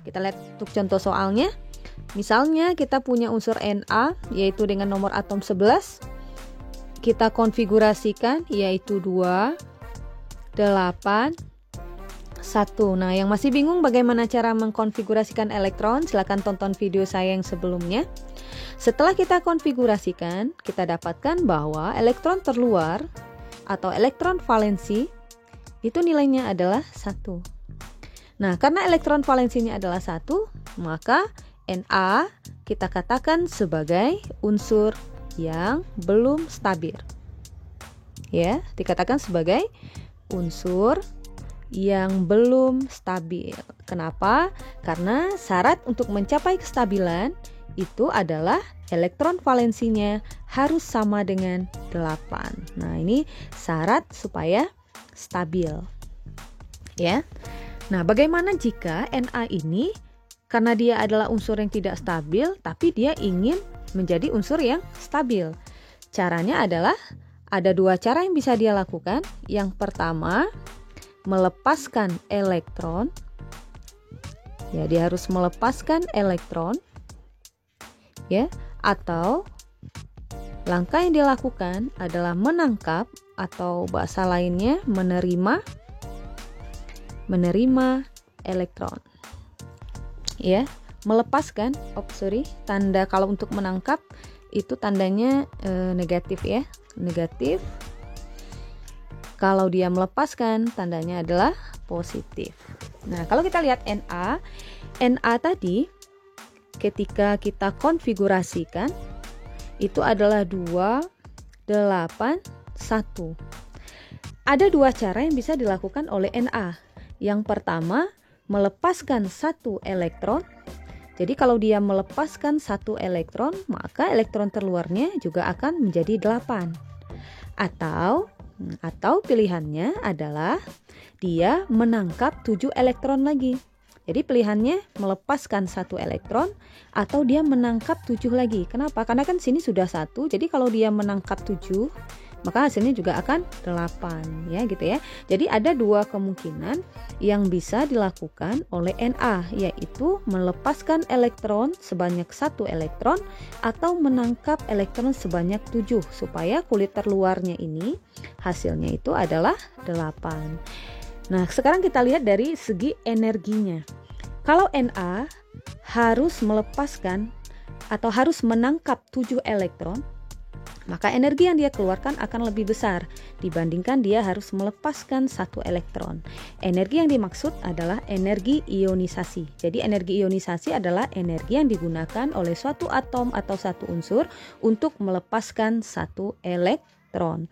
kita lihat untuk contoh soalnya. Misalnya kita punya unsur Na yaitu dengan nomor atom 11. Kita konfigurasikan yaitu 2, 8, 1. Nah, yang masih bingung bagaimana cara mengkonfigurasikan elektron, silakan tonton video saya yang sebelumnya. Setelah kita konfigurasikan, kita dapatkan bahwa elektron terluar atau elektron valensi itu nilainya adalah 1. Nah, karena elektron valensinya adalah 1, maka Na kita katakan sebagai unsur yang belum stabil. Ya, dikatakan sebagai unsur yang belum stabil. Kenapa? Karena syarat untuk mencapai kestabilan itu adalah elektron valensinya harus sama dengan 8. Nah, ini syarat supaya stabil. Ya. Nah, bagaimana jika Na ini karena dia adalah unsur yang tidak stabil tapi dia ingin menjadi unsur yang stabil? Caranya adalah ada 2 cara yang bisa dia lakukan. Yang pertama, melepaskan elektron. Ya, dia harus melepaskan elektron. Ya, atau langkah yang dilakukan adalah menangkap atau bahasa lainnya menerima elektron. Ya, melepaskan, tanda kalau untuk menangkap itu tandanya negatif ya, negatif. Kalau dia melepaskan, tandanya adalah positif. Nah, kalau kita lihat Na tadi ketika kita konfigurasikan itu adalah 2, 8, 1. Ada 2 cara yang bisa dilakukan oleh Na. Yang pertama, melepaskan 1 elektron. Jadi kalau dia melepaskan 1 elektron, maka elektron terluarnya juga akan menjadi 8. Atau pilihannya adalah dia menangkap 7 elektron lagi. Jadi pilihannya melepaskan 1 elektron atau dia menangkap 7 lagi. Kenapa? Karena kan sini sudah 1. Jadi kalau dia menangkap 7, maka hasilnya juga akan 8 ya gitu ya. Jadi ada 2 kemungkinan yang bisa dilakukan oleh Na, yaitu melepaskan elektron sebanyak 1 elektron atau menangkap elektron sebanyak 7 supaya kulit terluarnya ini hasilnya itu adalah 8. Nah, sekarang kita lihat dari segi energinya. Kalau Na harus melepaskan atau harus menangkap 7 elektron, maka energi yang dia keluarkan akan lebih besar dibandingkan dia harus melepaskan 1 elektron. Energi yang dimaksud adalah energi ionisasi. Jadi energi ionisasi adalah energi yang digunakan oleh suatu atom atau satu unsur untuk melepaskan 1 elektron.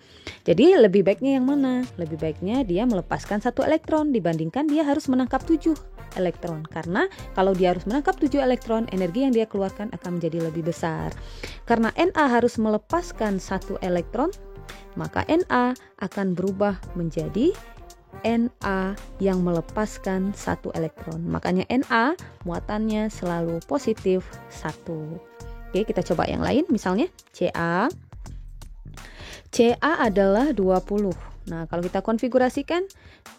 Jadi lebih baiknya yang mana? Lebih baiknya dia melepaskan 1 elektron dibandingkan dia harus menangkap 7 elektron. Karena kalau dia harus menangkap 7 elektron, energi yang dia keluarkan akan menjadi lebih besar. Karena Na harus melepaskan 1 elektron, maka Na akan berubah menjadi Na yang melepaskan 1 elektron. Makanya Na muatannya selalu positif 1. Oke, kita coba yang lain. Misalnya Ca adalah 20. Nah, kalau kita konfigurasikan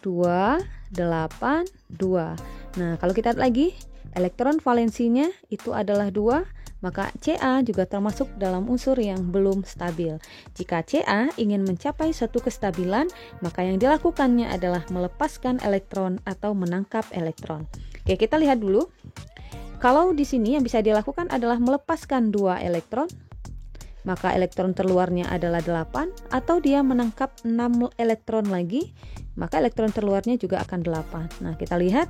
2, 8, 2. Nah, kalau kita lihat lagi, elektron valensinya itu adalah 2, maka Ca juga termasuk dalam unsur yang belum stabil. Jika Ca ingin mencapai suatu kestabilan, maka yang dilakukannya adalah melepaskan elektron atau menangkap elektron. Oke, kita lihat dulu. Kalau di sini yang bisa dilakukan adalah melepaskan 2 elektron, maka elektron terluarnya adalah 8, atau dia menangkap 6 elektron lagi, maka elektron terluarnya juga akan 8. Nah, kita lihat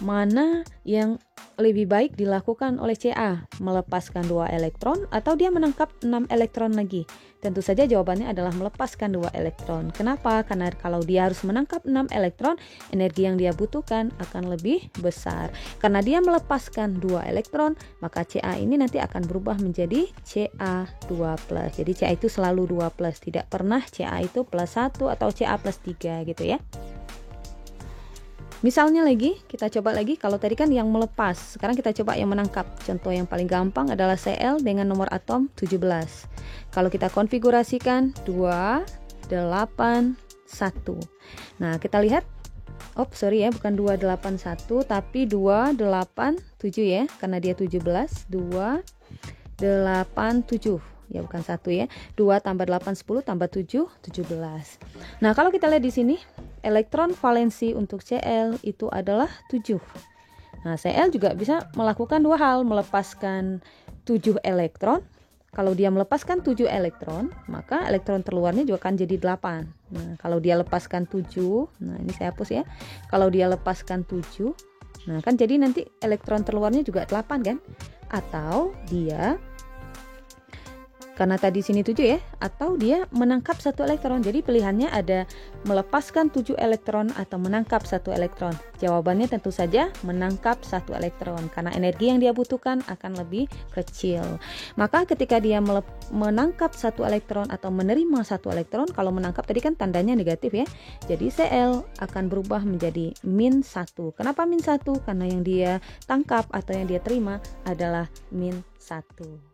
mana yang lebih baik dilakukan oleh Ca, melepaskan 2 elektron atau dia menangkap 6 elektron lagi. Tentu saja jawabannya adalah melepaskan 2 elektron. Kenapa? Karena kalau dia harus menangkap 6 elektron, energi yang dia butuhkan akan lebih besar. Karena dia melepaskan 2 elektron, maka Ca ini nanti akan berubah menjadi Ca2+. Jadi Ca itu selalu 2+, tidak pernah Ca itu +1 atau Ca+3 gitu ya. Misalnya lagi, kita coba lagi. Kalau tadi kan yang melepas, sekarang kita coba yang menangkap. Contoh yang paling gampang adalah Cl dengan nomor atom 17. Kalau kita konfigurasikan 2, 8, 1. Nah, kita lihat sorry ya, bukan 281 tapi 287 ya, karena dia 17. 287 ya, bukan 1 ya. 2 tambah 8 10 tambah 7 17. Nah, kalau kita lihat di sini elektron valensi untuk Cl itu adalah 7. Nah, Cl juga bisa melakukan dua hal, melepaskan 7 elektron. Kalau dia melepaskan 7 elektron, maka elektron terluarnya juga akan jadi 8. Nah, kalau dia lepaskan 7, nah ini saya hapus ya. Kalau dia lepaskan 7, nah kan jadi nanti elektron terluarnya juga 8 kan? Atau dia, karena tadi sini 7 ya, atau dia menangkap 1 elektron. Jadi pilihannya ada melepaskan 7 elektron atau menangkap 1 elektron. Jawabannya tentu saja menangkap 1 elektron, karena energi yang dia butuhkan akan lebih kecil. Maka ketika dia menangkap 1 elektron atau menerima 1 elektron, kalau menangkap tadi kan tandanya negatif ya. Jadi Cl akan berubah menjadi -1. Kenapa -1? Karena yang dia tangkap atau yang dia terima adalah -1.